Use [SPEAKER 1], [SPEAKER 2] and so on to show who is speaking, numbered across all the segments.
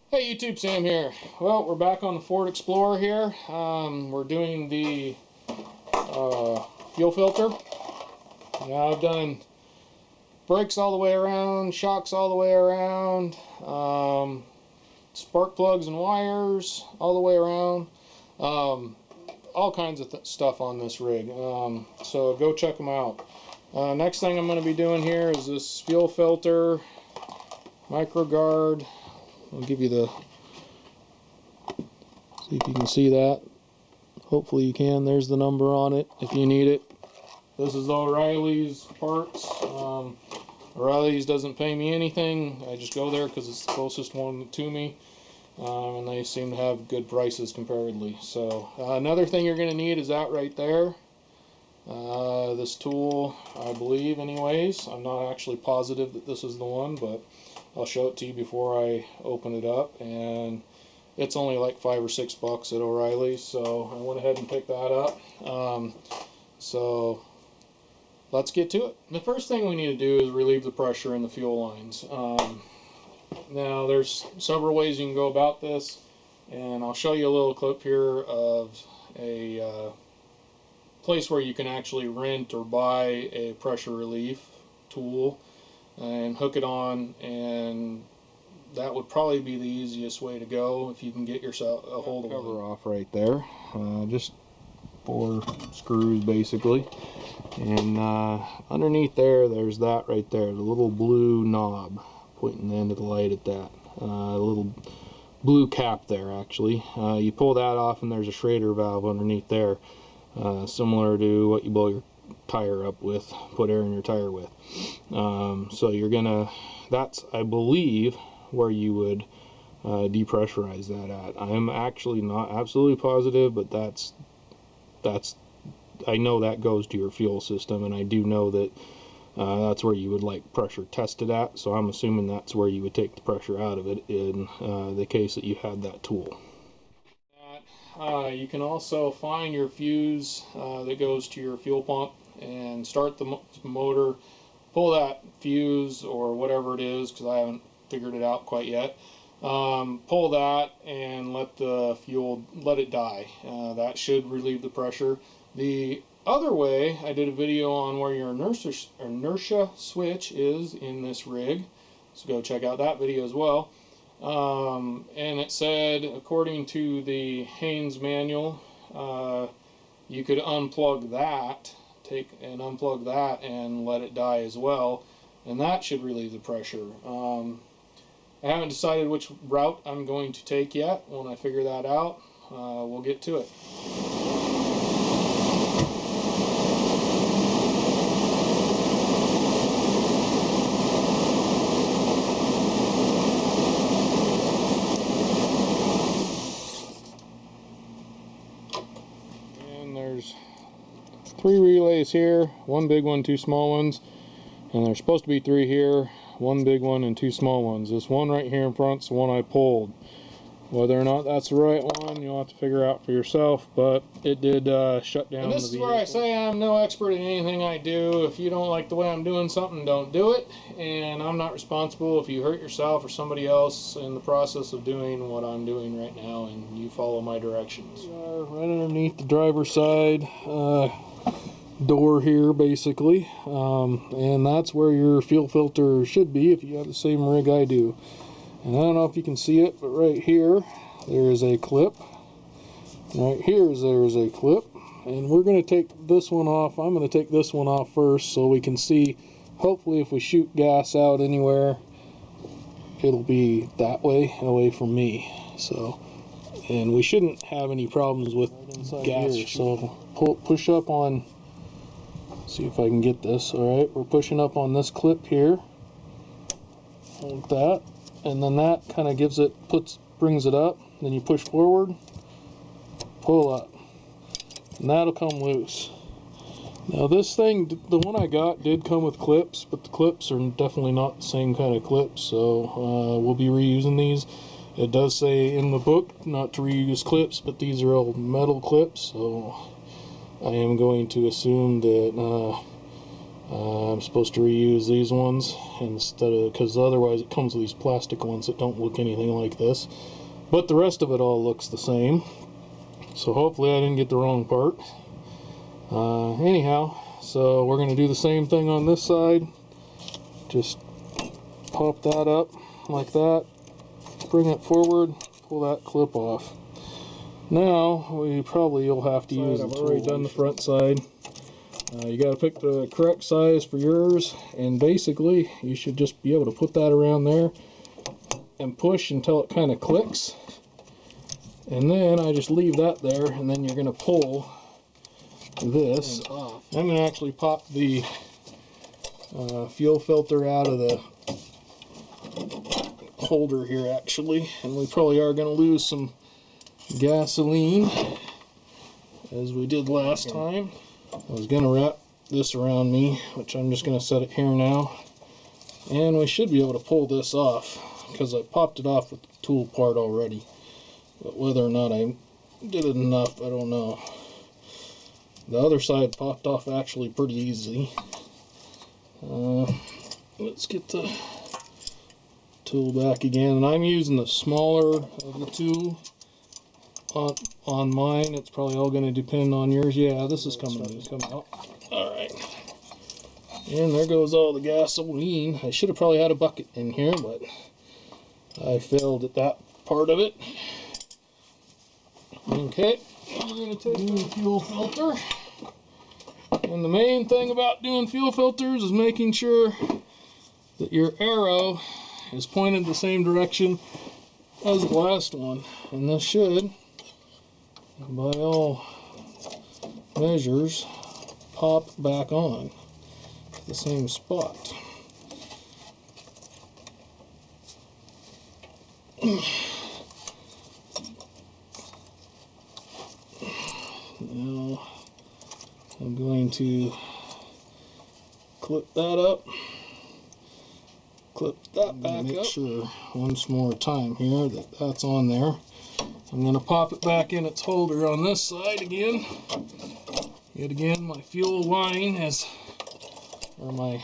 [SPEAKER 1] Hey YouTube, Sam here. Well, we're back on the Ford Explorer here. We're doing the fuel filter. Now I've done brakes all the way around, shocks all the way around, spark plugs and wires all the way around, all kinds of stuff on this rig. So go check them out. Next thing I'm going to be doing here is this fuel filter, MicroGuard. I'll give you the, see if you can see that. Hopefully you can. There's the number on it if you need it. This is O'Reilly's parts. O'Reilly's doesn't pay me anything. I just go there because it's the closest one to me. And they seem to have good prices comparatively. So another thing you're going to need is that right there. This tool, I believe anyways. I'm not actually positive that this is the one, but I'll show it to you before I open it up. And it's only like $5 or $6 at O'Reilly's, so I went ahead and picked that up. So let's get to it. The first thing we need to do is relieve the pressure in the fuel lines. Now there's several ways you can go about this, and I'll show you a little clip here of a place where you can actually rent or buy a pressure relief tool and hook it on, and that would probably be the easiest way to go if you can get yourself a hold of it. Cover off right there, just 4 screws basically, and underneath there's that right there, the little blue knob pointing the end of the light at that, little blue cap there actually. You pull that off and there's a Schrader valve underneath there, similar to what you blow your tire up with, put air in your tire with. So you're gonna, that's I believe where you would depressurize that at. I'm actually not absolutely positive, but that's I know that goes to your fuel system, and I do know that that's where you would like pressure tested at, so I'm assuming that's where you would take the pressure out of it in the case that you had that tool. You can also find your fuse that goes to your fuel pump and start the motor, pull that fuse or whatever it is, because I haven't figured it out quite yet. Pull that and let the fuel, let it die. That should relieve the pressure. The other way, I did a video on where your inertia switch is in this rig, so go check out that video as well. And it said, according to the Haynes manual, you could unplug that, take and unplug that and let it die as well, and that should relieve the pressure. I haven't decided which route I'm going to take yet. When I figure that out, we'll get to it. And there's 3 relays here, 1 big one, 2 small ones, and there's supposed to be 3 here, 1 big one and 2 small ones. This one right here in front is the one I pulled. Whether or not that's the right one, you'll have to figure out for yourself, but it did shut down. And this is where I say I'm no expert in anything I do. If you don't like the way I'm doing something, don't do it, and I'm not responsible if you hurt yourself or somebody else in the process of doing what I'm doing right now, and you follow my directions. We are right underneath the driver's side door here basically, and that's where your fuel filter should be if you have the same rig I do. And I don't know if you can see it, but right here there is a clip, right here there is a clip, and we're going to take this one off. I'm going to take this one off first so we can see, hopefully if we shoot gas out anywhere, it'll be that way, away from me. So, and we shouldn't have any problems with gas here. So push up on, see if I can get this. Alright, we're pushing up on this clip here, like that, and then that kind of gives it, brings it up, then you push forward, pull up, and that'll come loose. Now this thing, the one I got did come with clips, but the clips are definitely not the same kind of clips, so we'll be reusing these. It does say in the book not to reuse clips, but these are all metal clips, so I am going to assume that I'm supposed to reuse these ones instead of, because otherwise it comes with these plastic ones that don't look anything like this. But the rest of it all looks the same. So hopefully I didn't get the wrong part. Anyhow, so we're going to do the same thing on this side. Just pop that up like that. Bring it forward. Pull that clip off. Now you'll have to use. I've already done the front side. You got to pick the correct size for yours, and basically you should just be able to put that around there and push until it kind of clicks, and then I just leave that there, and then you're going to pull this off. I'm going to actually pop the fuel filter out of the holder here actually, and we probably are going to lose some gasoline as we did last time. I was going to wrap this around me, which I'm just going to set it here now, and we should be able to pull this off because I popped it off with the tool part already, but whether or not I did it enough, I don't know. The other side popped off actually pretty easy. Let's get the tool back again, and I'm using the smaller of the two on mine. It's probably all going to depend on yours. Yeah, this is coming out. Alright. And there goes all the gasoline. I should have probably had a bucket in here, but I failed at that part of it. Okay, we're going to take the fuel filter. And the main thing about doing fuel filters is making sure that your arrow is pointed the same direction as the last one. And this should, by all measures, pop back on the same spot. Now I'm going to clip that up, clip that back up. Make sure once more time here that that's on there. I'm going to pop it back in its holder on this side again. Yet again, my fuel line or my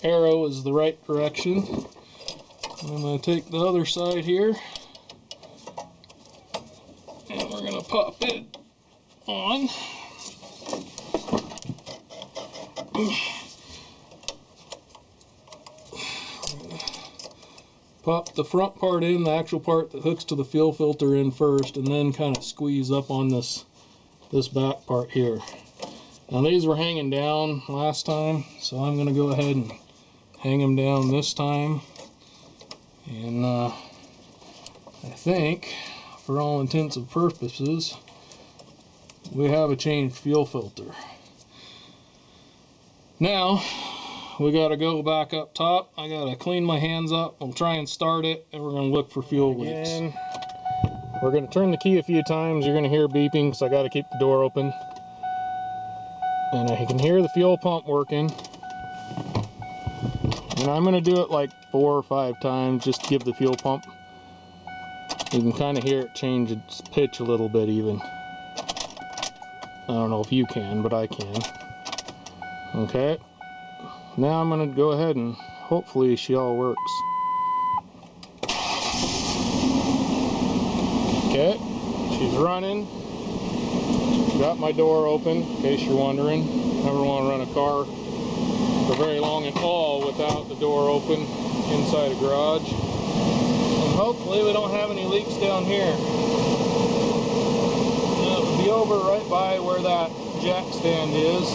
[SPEAKER 1] arrow is the right direction. And I'm going to take the other side here, and we're going to pop it on. Pop the front part in, the actual part that hooks to the fuel filter in first, and then kind of squeeze up on this back part here. Now these were hanging down last time, so I'm going to go ahead and hang them down this time. And I think, for all intents and purposes, we have a changed fuel filter. Now we got to go back up top. I got to clean my hands up. We'll try and start it, and we're going to look for fuel leaks. We're going to turn the key a few times. You're going to hear beeping because I got to keep the door open. And I can hear the fuel pump working. And I'm going to do it like 4 or 5 times just to give the fuel pump. You can kind of hear it change its pitch a little bit even. I don't know if you can, but I can. Okay. Now I'm going to go ahead and hopefully she all works. Okay, she's running. Got my door open, in case you're wondering. Never want to run a car for very long at all without the door open inside a garage. And hopefully we don't have any leaks down here. It'll be over right by where that jack stand is.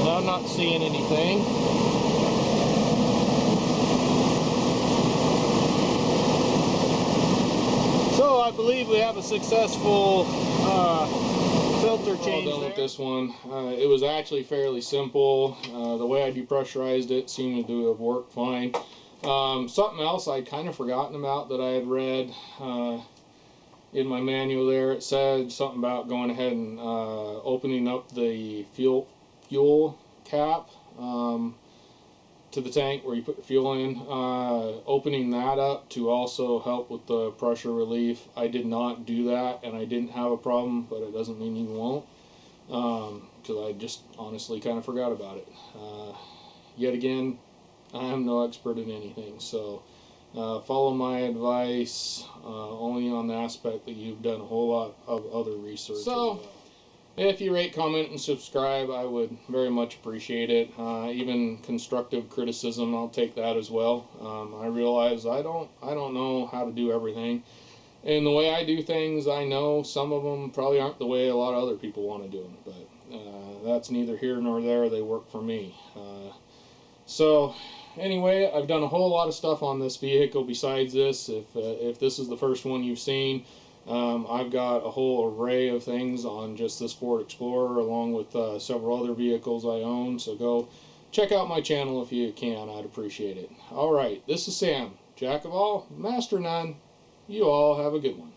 [SPEAKER 1] And I'm not seeing anything. So I believe we have a successful filter change. All done with this one. It was actually fairly simple. The way I depressurized it seemed to have worked fine. Something else I'd kind of forgotten about that I had read in my manual there, it said something about going ahead and opening up the fuel cap to the tank where you put the fuel in, opening that up to also help with the pressure relief. I did not do that, and I didn't have a problem, but it doesn't mean you won't. because I just honestly kind of forgot about it. Yet again, I am no expert in anything, so follow my advice only on the aspect that you've done a whole lot of other research. So, if you rate, comment, and subscribe, I would very much appreciate it. Even constructive criticism, I'll take that as well. I realize I don't know how to do everything, and the way I do things, I know some of them probably aren't the way a lot of other people want to do them, but that's neither here nor there. They work for me. So anyway, I've done a whole lot of stuff on this vehicle besides this. If this is the first one you've seen, I've got a whole array of things on just this Ford Explorer, along with several other vehicles I own. So go check out my channel if you can. I'd appreciate it. Alright, this is Sam, Jack of all, Master none. You all have a good one.